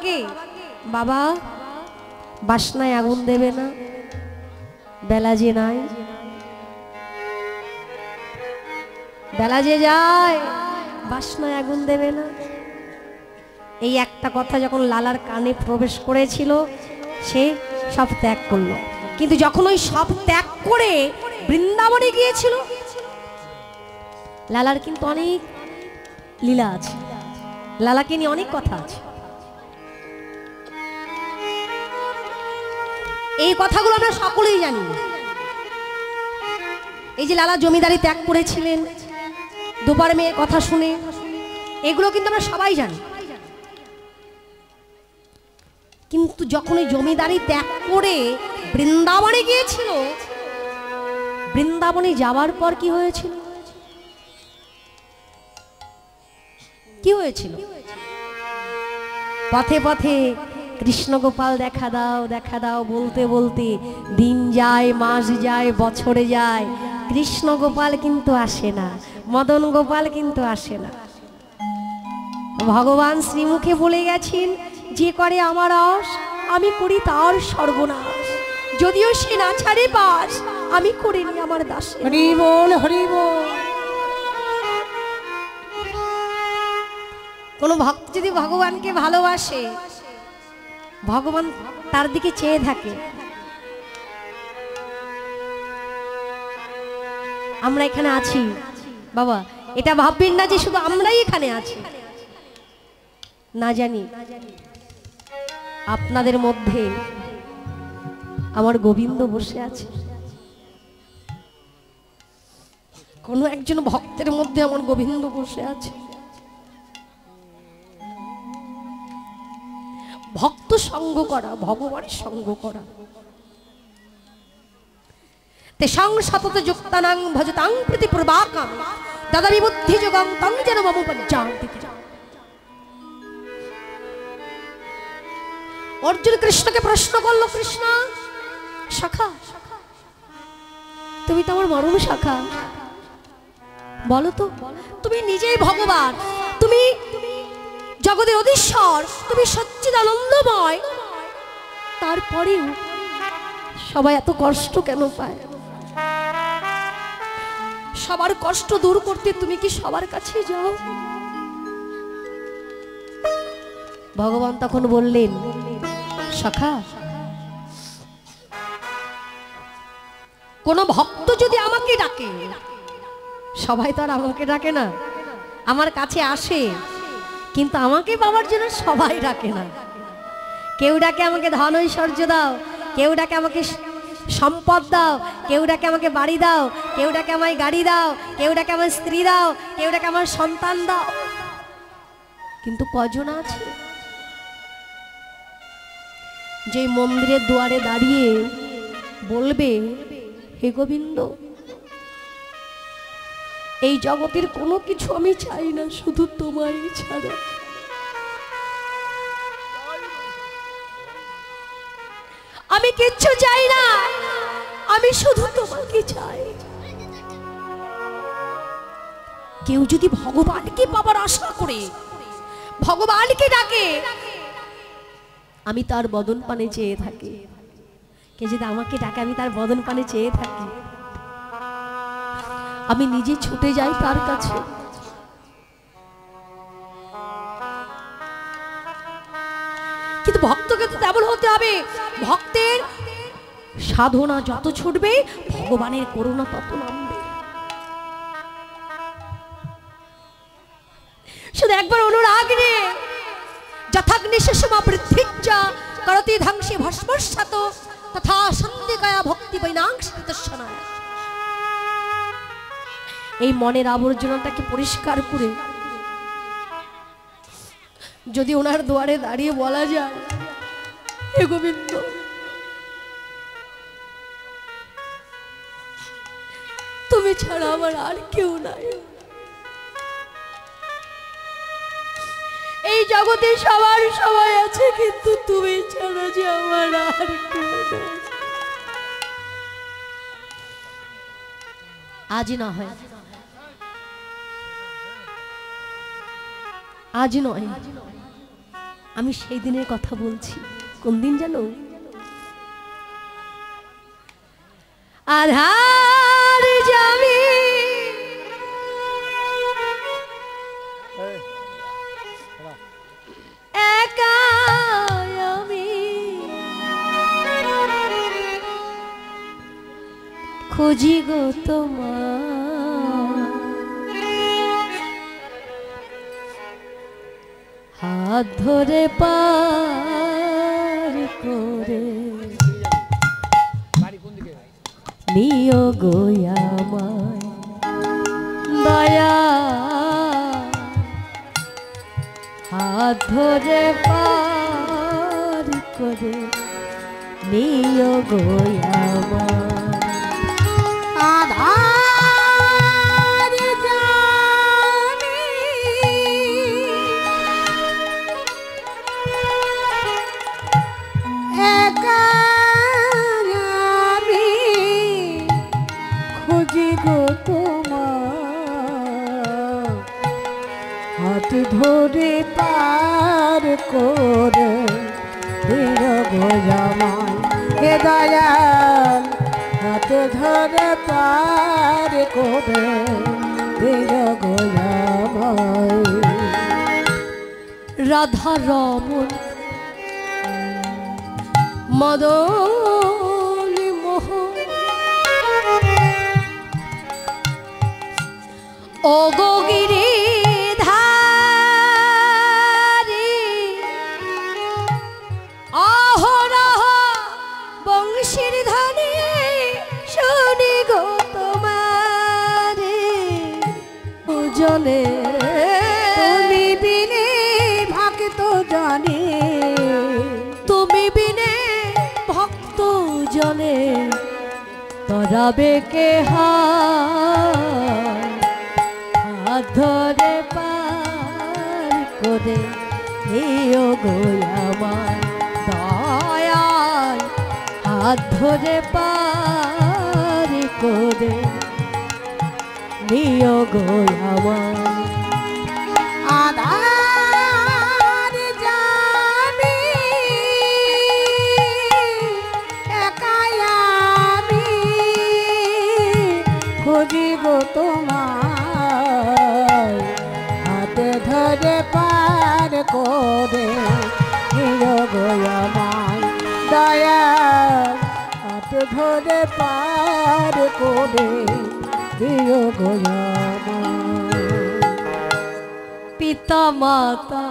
বাবাকে, বাবা বাসনায় আগুন দেবে না, বেলা যে নাই, বেলা যে যায়, বাসনায় আগুন দেবে না। এই একটা কথা যখন লালার কানে প্রবেশ করেছিল, সে সব ত্যাগ করলো। কিন্তু যখন ওই সব ত্যাগ করে বৃন্দাবনে গিয়েছিল, লালার কিন্তু অনেক লীলা আছে, লালাকে নিয়ে অনেক কথা আছে। এই কথাগুলো আমরা সকলেই জানি। এই যে লালা জমিদারি ত্যাগ করেছিলেন দুবার মেয়ের কথা শুনে, এগুলো কিন্তু আমরা সবাই জানি। কিন্তু যখন এই জমিদারি ত্যাগ করে বৃন্দাবনে গিয়েছিল, বৃন্দাবনে যাওয়ার পর কি হয়েছিল? কি হয়েছিল? পথে পথে কৃষ্ণ গোপাল দেখা দাও, দেখা দাও বলতে বলতে দিন যায়, মাস যায়, বছরে যায়, কৃষ্ণ গোপাল কিন্তু আসে না, মদন গোপাল কিন্তু আসে না। ভগবান শ্রীমুখে বলে গেছেন, যে করে আমার আশ আমি করি তার সর্বনাশ, যদিও সে না ছাড়ে পাশ আমি করিনি আমার দাসে। হরি বল, হরি বল। কোন ভক্ত যদি ভগবানকে ভালোবাসে, ভগবান তার দিকে চেয়ে থাকে। আমরা এখানে আছি বাবা, এটা ভাববেন না যে শুধু আমরাই এখানে আছি। না জানি আপনাদের মধ্যে আমার গোবিন্দ বসে আছে, কোন একজন ভক্তের মধ্যে আমার গোবিন্দ বসে আছে। ভক্ত সঙ্গ করা, ভগবানের সঙ্গ করা। তেষাং সতত যুক্তানাং ভজতাং প্রতি পূর্বাকাম দাদা বিবুদ্ধি যোগাং তং যেন মম পঞ্চান্তি। অর্জুন কৃষ্ণকে প্রশ্ন করলো, কৃষ্ণ শাখা, তুমি তো আমার মরম শাখা, বলো তো, তুমি নিজেই ভগবান, তুমি জগতের অধীশ্বর, তুমি সচ্চিদানন্দময়, তারপরেও সবাই এত কষ্ট কেন পায়? সবার কষ্ট দূর করতে তুমি কি সবার কাছে যাও? ভগবান তখন বললেন, সখা, কোন ভক্ত যদি আমাকে ডাকে, সবাই তো আর আমাকে ডাকে না, আমার কাছে আসে, কিন্তু আমাকে পাওয়ার জন্য সবাই ডাকে না। কেউ ডাকে আমাকে ধন ঐশ্বর্য দাও, কেউ ডাকে আমাকে সম্পদ দাও, কেউ ডাকে আমাকে বাড়ি দাও, কেউ ডাকে আমায় গাড়ি দাও, কেউ ডাকে আমার স্ত্রী দাও, কেউ ডাকে আমার সন্তান দাও। কিন্তু কজন আছে যে মন্দিরের দুয়ারে দাঁড়িয়ে বলবে, হে গোবিন্দ, এই জগতের কোনো কিছু আমি চাই না, শুধু তোমারই ছাড়া। আমি কিচ্ছু চাই না, আমি শুধু তোমাকে চাই। কেউ যদি ভগবানকে পাবার আশা করে ভগবানকে ডাকে, আমি তার বদন পানে চেয়ে থাকি। কে যদি আমাকে ডাকে, আমি তার বদন পানে চেয়ে থাকি, আমি নিজে ছুটে যাই তার কাছে। কিন্তু ভক্তকে তো তেমন হতে হবে, ভক্তের সাধনা যত ছুটবে ভগবানের করুণা তত নামবে। শুধু একবার অনুরাগ নে, যথাগ্নি সুষমা পৃথিবীজ্জা করতি ধ্বংসে ভস্মস্যাত তথা সন্ধিকায়া ভক্তি বৈনাংশিতস্যনায়। এই মনের আবর্জনাটাকে পরিষ্কার করে যদি ওনার দুয়ারে দাঁড়িয়ে বলা যায়, হে গোবিন্দ, তুমি ছাড়া আমার আর কেউ নাই, এই জগতে সবার সবাই আছে, কিন্তু তুমি ছাড়া যে আমার আর কেউ নাই। আজ না হয়, আজ নয়, আমি সেই দিনের কথা বলছি। কোন দিন জানো? আধার জামি একা আমি খুঁজি গো তোমার, হাত ধরে পার করে নিও গো আমায় দয়া, হাত ধরে পার করে নিও গো আমায়। আধার জানি একা আমি খুঁজি গো তোমার, হাত ধরে পার করে দিও গো আমায় হে দয়াল, হাত ধরে পার করে দিও গো আমায়। রাধা রমন মদন মোহ ও গো গিরিধারী, অহরহ বংশীর ধ্বনি শুনি গো তোমারে। জনে তুমি বিনে ভক্ত জানে, তুমি বিনে ভক্ত জনে তরাবে কে হাত ধরে পার করে নিও গো আমায় দয়াল, হাত ধরে পার করে নিও গো আমায়। আধার জানি একা আমি খুঁজি গো তোমার, হাতে ধরে পার করে নিও গো আমায় দয়া, হাত ধরে পার করে দিও গো আমায়। পিতা মাতা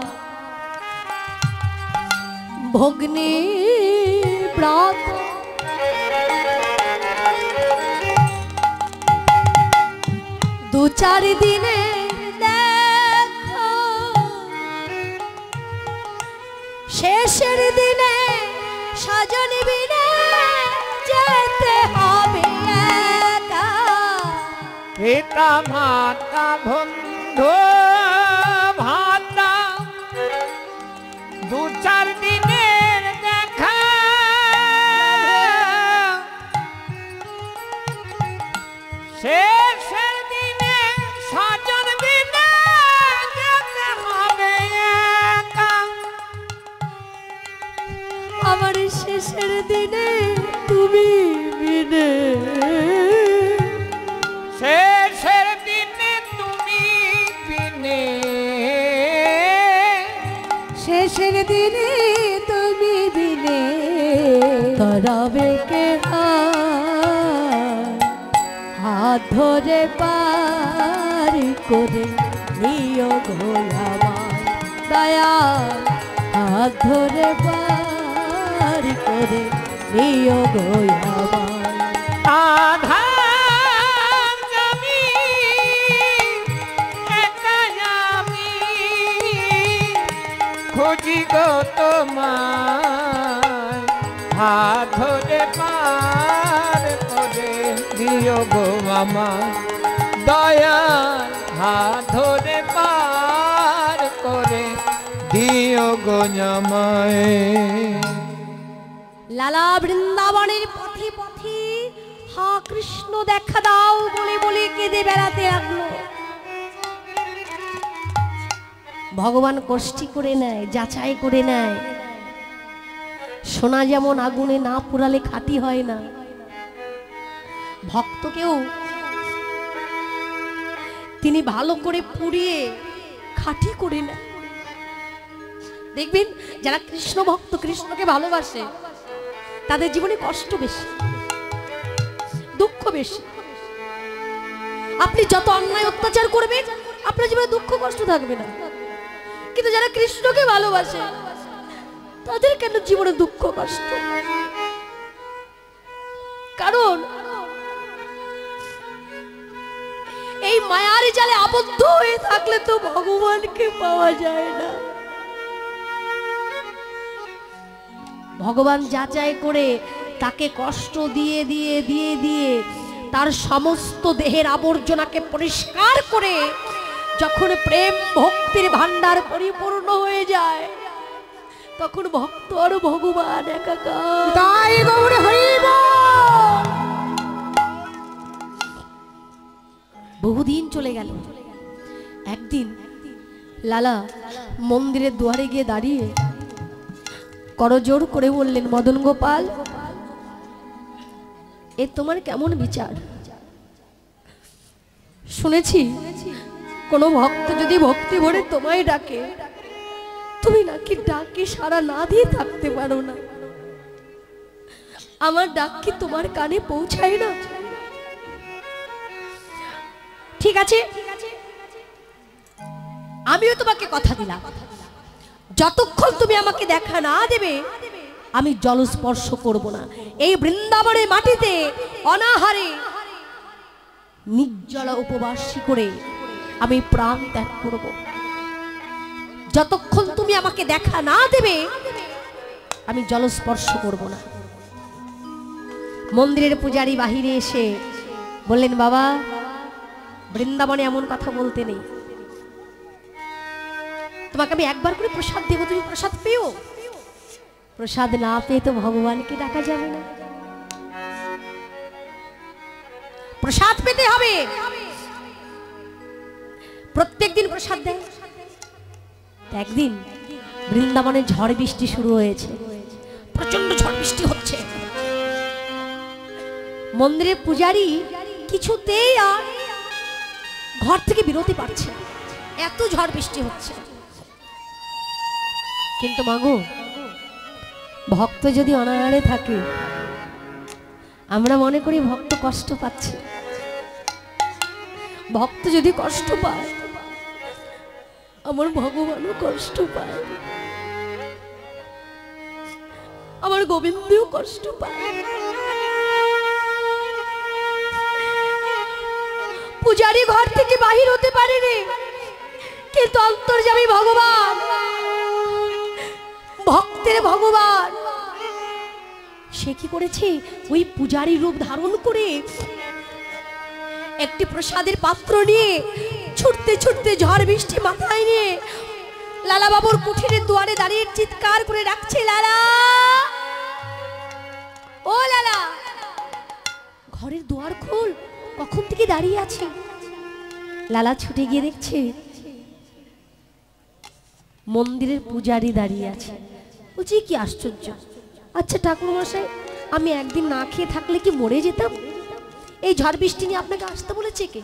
ভগ্নী ব্রাত দু চার দিনে দেখো, শেষের দিনে সাজন বিনে যেতে হবে একা। পিতা মাতা বন্ধু ভাতা দু চার দিনের দেখা, শেষের দিনে সাজন বিনে যেতে হবে একা। আমার শেষের দিনে তুমি বিনে, শেষের দিনে তুমি বিনে, শেষের দিনে তুমি বিনে করাবে কে হাত ধরে পার করে নিও গো আমায় দয়াল, হাত ধরে পার করে নিও গো আমায়। আধার জামি একা আমি খুঁজি গো তোমায়, হাত ধরে পার করে দিও গো আমায় দয়াল, হাত ধরে পার করে দিও গো আমায়। লালা বৃন্দাবনের পথে পথে হা কৃষ্ণ দেখা দাও বলে বলে কেঁদে বেড়াতে লাগলো। ভগবান কষ্টি করে নেয়, যাচাই করে নেয়। সোনা যেমন আগুনে না পুরালে খাঁটি হয় না, ভক্তকেও তিনি ভালো করে পুড়িয়ে খাঁটি করে নেয়। দেখবেন যারা কৃষ্ণ ভক্ত, কৃষ্ণকে ভালোবাসে, তাদের জীবনে কষ্ট বেশি, দুঃখ বেশি। আপনি যত অন্যায় অত্যাচার করবেন আপনার জীবনে দুঃখ কষ্ট থাকবে না, কিন্তু যারা কৃষ্ণকে ভালোবাসে তাদের কেন জীবনে দুঃখ কষ্ট? কারণ এই মায়ার জালে আবদ্ধ হয়ে থাকলে তো ভগবানকে পাওয়া যায় না। ভগবান যাচাই করে তাকে কষ্ট দিয়ে দিয়ে দিয়ে দিয়ে তার সমস্ত দেহের আবর্জনাকে পরিষ্কার করে যখন প্রেম ভক্তির ভান্ডার পরিপূর্ণ হয়ে যায়, তখন ভক্ত আর ভগবান একাকার। তাই গৌর হরি বল। বহুদিন চলে গেল। একদিন লালা মন্দিরের দুয়ারে গিয়ে দাঁড়িয়ে করজোড় করে বললেন, মদন গোপাল, এ তোমার কেমন বিচার? শুনেছি কোনো ভক্ত যদি ভক্তি ভরে তোমায় ডাকে, তুমি নাকি ডাকে সাড়া না দিয়ে থাকতে পারো না। আমার ডাক কি তোমার কানে পৌঁছায় না? ঠিক আছে, আমিও তোমাকে কথা দিলাম, যতক্ষণ তুমি আমাকে দেখা না দেবে আমি জল স্পর্শ করব না। এই বৃন্দাবনের মাটিতে অনাহারে নির্জলা উপবাস করে আমি প্রাণ ত্যাগ করব। যতক্ষণ তুমি আমাকে দেখা না দেবে আমি জল স্পর্শ করব না। মন্দিরের পূজারী বাহিরে এসে বললেন, বাবা, বৃন্দাবনে এমন কথা বলতে নেই, তোমাকে আমি একবার করে প্রসাদ দেবো, তুমি প্রসাদ পেও। প্রসাদ না পেয়ে তো ভগবানকে ডাকা যাবে না, প্রসাদ পেতে হবে। প্রত্যেকদিন প্রসাদ দেয়। একদিন বৃন্দাবনে ঝড় বৃষ্টি শুরু হয়েছে, প্রচন্ড ঝড় বৃষ্টি হচ্ছে। মন্দিরের পূজারী কিছুতেই আর ঘর থেকে বেরোতে পারছে, এত ঝড় বৃষ্টি হচ্ছে। কিন্তু মাগো, ভক্ত যদি অনাহারে থাকে, আমরা মনে করি ভক্ত কষ্ট পাচ্ছে। ভক্ত যদি কষ্ট পায়, আমার ভগবানও কষ্ট পায়, আমার গোবিন্দও কষ্ট পায়। পূজারী ঘর থেকে বাহির হতে পারেনি, কিন্তু অন্তর্যামী ভগবান, ভক্তের ভগবান, সে কি করেছে? ওই পূজারী রূপ ধারণ করে একটি প্রসাদের পাত্র নিয়ে ছুটতে ছুটতে ঝড় বৃষ্টি মাথায় নিয়ে লালা বাবুর কুঠিরের দুয়ারে দাঁড়িয়ে চিৎকার করে ডাকছে, লালা, ও লালা, ঘরের দুয়ার খোল, কখন থেকে দাঁড়িয়ে আছে। লালা ছুটে গিয়ে দেখছে মন্দিরের পূজারী দাঁড়িয়ে আছে। বলছি, কি আশ্চর্য! আচ্ছা ঠাকুর মশাই, আমি একদিন না খেয়ে থাকলে কি মরে যেতাম? এই ঝড় বৃষ্টি নিয়ে আপনাকে আসতে বলেছে কে?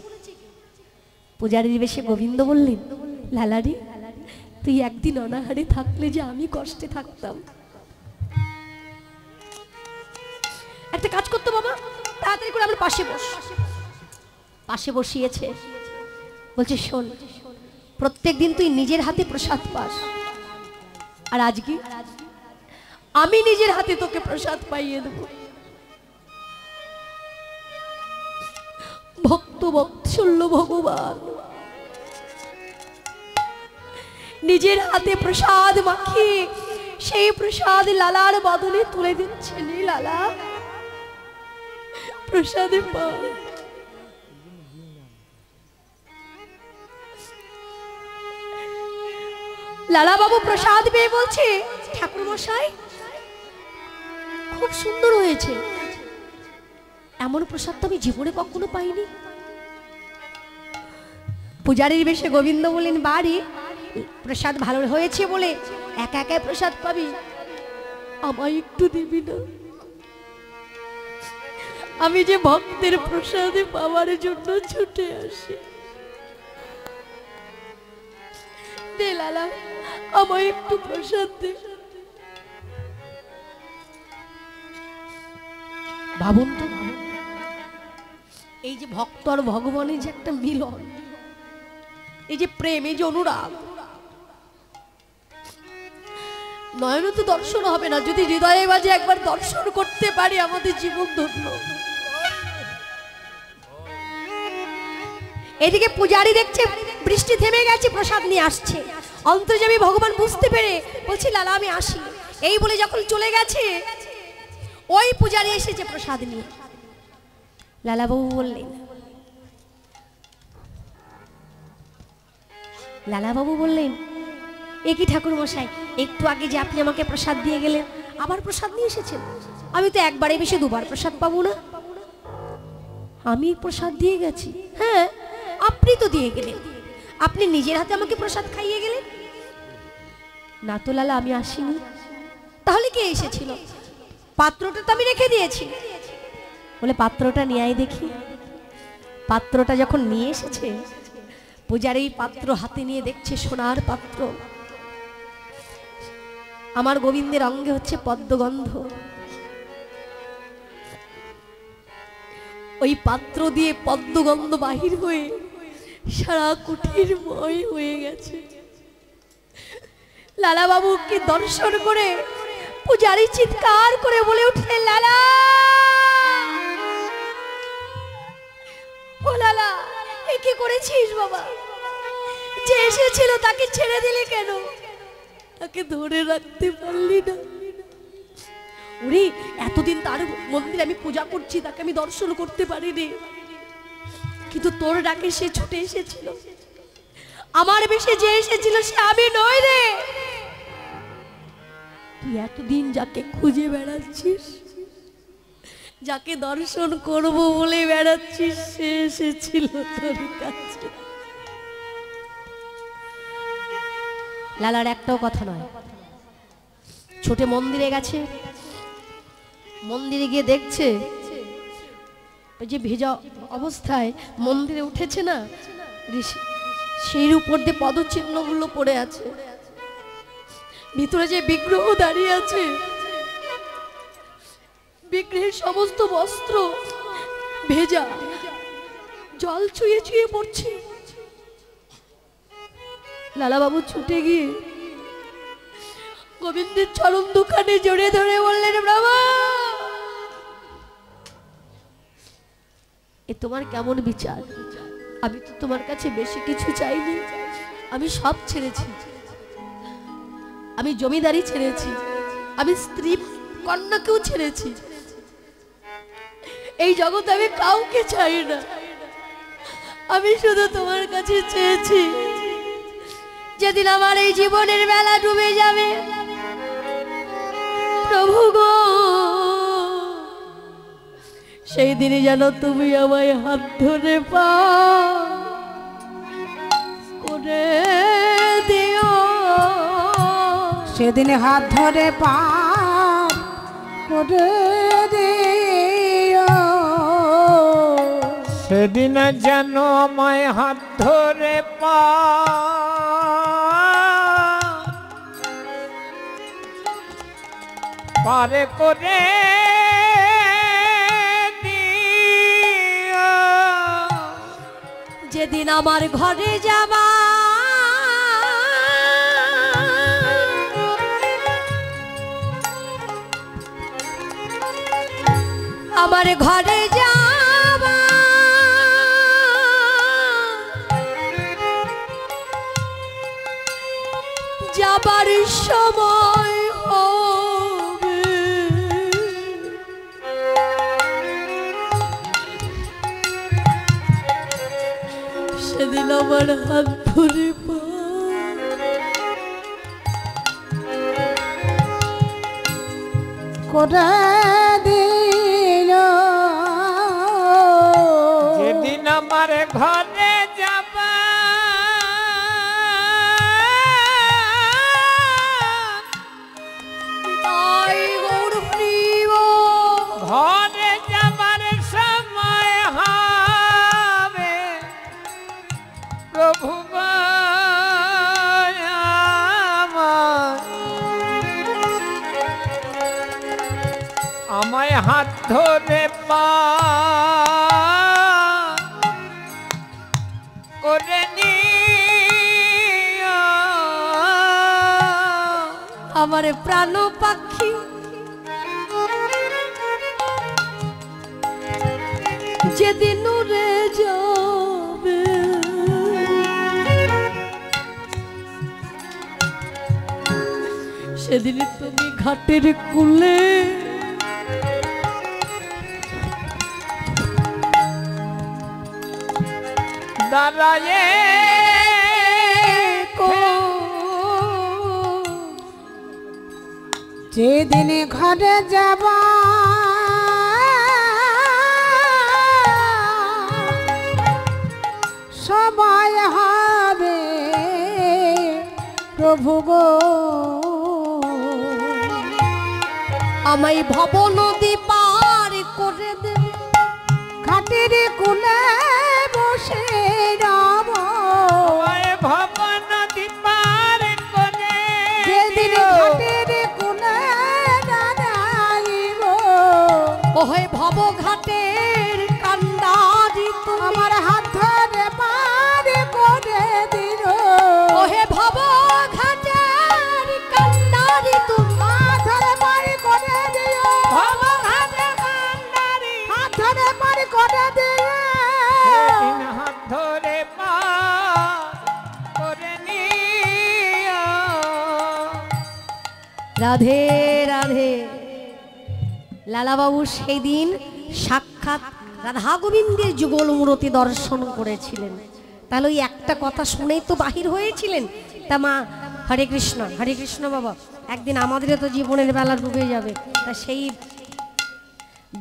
পূজারীর বেশে গোবিন্দ বললেন, লালারি, তুই একদিন অনাহারে থাকলে যে আমি কষ্টে থাকতাম। একটা কাজ করতো বাবা, তাড়াতাড়ি করে আমার পাশে বস। পাশে বসিয়েছে, বলছে, শোন, প্রত্যেক দিন তুই নিজের হাতে প্রসাদ পাস, আর আজকে আমি নিজের হাতে তোকে প্রসাদ পাইয়ে দেব। ভক্ত বৎসল্য ভগবান নিজের হাতে প্রসাদ মাখিয়ে সেই প্রসাদ লালার বদলে তুলে দিচ্ছেন। লালা, প্রসাদে পা। লালা বাবু প্রসাদ পেয়ে বলছে, ঠাকুর মশাই, খুব সুন্দর হয়েছে, এমন প্রসাদ তো আমি জীবনে কখনো পাইনি। পূজারীর বেশে গোবিন্দ বললেন, বাড়ি প্রসাদ ভালো হয়েছে বলে একা একা প্রসাদ পাবি, আমায় একটু দিবি না? আমি যে ভক্তের প্রসাদ পাওয়ার জন্য ছুটে আসি। দে লালা, আমায় একটু প্রসাদ দে। ভাবুন তো, এই যে ভক্ত আর ভগবানের যে একটা মিলন, এই যে প্রেম, এই যে অনুরাগ, নয়নে তো দর্শন হবে না, যদি হৃদয়ে মাঝে একবার দর্শন করতে পারি আমাদের জীবন ধন্য। এদিকে পূজারি দেখছে বৃষ্টি থেমে গেছে, প্রসাদ নিয়ে আসছে। অন্তর্যামী ভগবান বুঝতে পেরে বলছি লালা আমি আসি, এই বলে যখন চলে গেছে ওই পূজারি এসেছে প্রসাদ নিয়ে। লালাবাবু বললেন, লালাবাবু বললেন, এ কি ঠাকুর মশাই, একটু আগে যে আপনি আমাকে প্রসাদ দিয়ে গেলেন, আবার প্রসাদ নিয়ে এসেছেন? আমি তো একবারে বেশি দুবার প্রসাদ পাবো না। আমি প্রসাদ দিয়ে গেছি? হ্যাঁ, আপনি তো দিয়ে গেলেন, আপনি নিজের হাতে আমাকে প্রসাদ খাইয়ে গেলেন। না তো লালা, আমি আসিনি। তাহলে কে এসেছিল? পাত্রটা তো আমি রেখে দিয়েছি। বলে পাত্রটা নিয়ে আয় দেখি। পাত্রটা যখন নিয়ে এসেছে, পূজারি পাত্র হাতে নিয়ে দেখছে সোনার পাত্র। আমার গোবিন্দের অঙ্গে হচ্ছে পদ্মগন্ধ। ওই পাত্র দিয়ে পদ্মগন্ধ বাহির হয়ে সারা কুঠির ময় হয়ে গেছে। লালা বাবুকে দর্শন করে পূজারি চিৎকার করে বলে উঠলেন, লালা, ও লালা, এ কি করেছিস বাবা? যে এসেছিল তাকে ছেড়ে দিলে কেন? তাকে ধরে রাখতে পারলি না? ওরে, এতদিন তার মন্দিরে আমি পূজা করছি, তাকে আমি দর্শন করতে পারিনি, কিন্তু তোর ডাকে সে ছুটে এসেছিল। আমার বেশে যে এসেছিল সে আমি নই রে। তুই এতদিন যাকে খুঁজে বেড়াচ্ছিস, যাকে দর্শন করব বলে বেড়াচ্ছিস, সে এসেছিল তোর কাছে। লালার একটাও কথা নয়, ছোটে মন্দিরে গেছে। মন্দিরে গিয়ে দেখছে ওই যে ভেজা অবস্থায় মন্দিরে উঠেছে না, সেই উপর দিয়ে পদচিহ্নগুলো পড়ে আছে। ভিতরে যে বিগ্রহ দাঁড়িয়ে আছে, বিগ্রহের সমস্ত বস্ত্র ভেজা, জল ছুঁয়ে ছুঁয়ে পড়ছে। লালাবাবু ছুটে গিয়ে গোবিন্দের চরণ দুখানে জড়িয়ে ধরে বললেন, বাবা, এ তোমার কেমন বিচার? আমি তো তোমার কাছে বেশি কিছু চাইনি। আমি সব ছেড়েছি, আমি জমিদারি ছেড়েছি, আমি স্ত্রী কন্যাকেও ছেড়েছি। এই জগতে আমি কাউকে চাই না। আমি শুধু তোমার কাছে চেয়েছি, যেদিন আমার এই জীবনের বেলা ডুবে যাবে, প্রভু গো, সেই দিনে যেন তুমি আমায় হাত ধরে পার করে দিও। সেদিনে হাত ধরে পার করে দিও। সেদিন যেন আমায় হাত ধরে পারে করে দিও। যেদিন আমার ঘরে যাবা, আমার ঘরে যাবা, যাবার সময় হবে, সেদিন আমার হাত ধরে করে দিল। যেদিন আমার ঘরে যাবা, আমায় হাত ধরে পার করে নিও। আমার প্রাণ পাখি যেদিন উড়ে যাবে সেদিন তুমি ঘাটের কূলে দাঁড়ায়ে যেদিনে ঘরে যাব সময় হবে প্রভু গো, আমায় ভব নদী পার করে দেবে ঘাটের কুলে বসে রব। আমায় ভব নদী পার করে যেদিন দিও। ঘাটের কুলে দাঁড়াইব ওহে ভব ঘাটের কান্দারি তুমি আমার হাত ধরে পার করে দিল। ওহে ভব ঘাটের কান্দারি তুমি হাত ধরে পার করে দিও, ভব ঘাটে কান্ডারি হাত ধরে পার করে দিও। সেদিন হাত ধরে পার করে নিও। রাধে রাধে। লালাবাবু সেই দিন সাক্ষাৎ রাধা গোবিন্দের যুগল মূরতি দর্শন করেছিলেন। তাহলে ওই একটা কথা শুনেই তো বাহির হয়েছিলেন। তা মা হরে কৃষ্ণ বাবা, একদিন আমাদেরও তো জীবনের বেলা ডুবে যাবে। তা সেই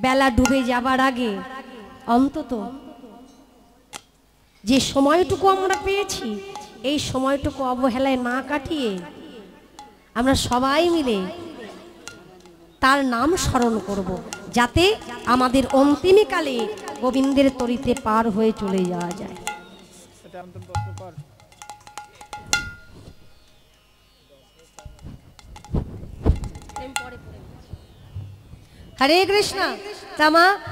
বেলা ডুবে যাবার আগে অন্তত যে সময়টুকু আমরা পেয়েছি এই সময়টুকু অবহেলায় না কাটিয়ে আমরা সবাই মিলে তার নাম স্মরণ করব, যাতে আমাদের অন্তিমকালে গোবিন্দের তরিতে পার হয়ে চলে যাওয়া যায়। হরে কৃষ্ণ। তামা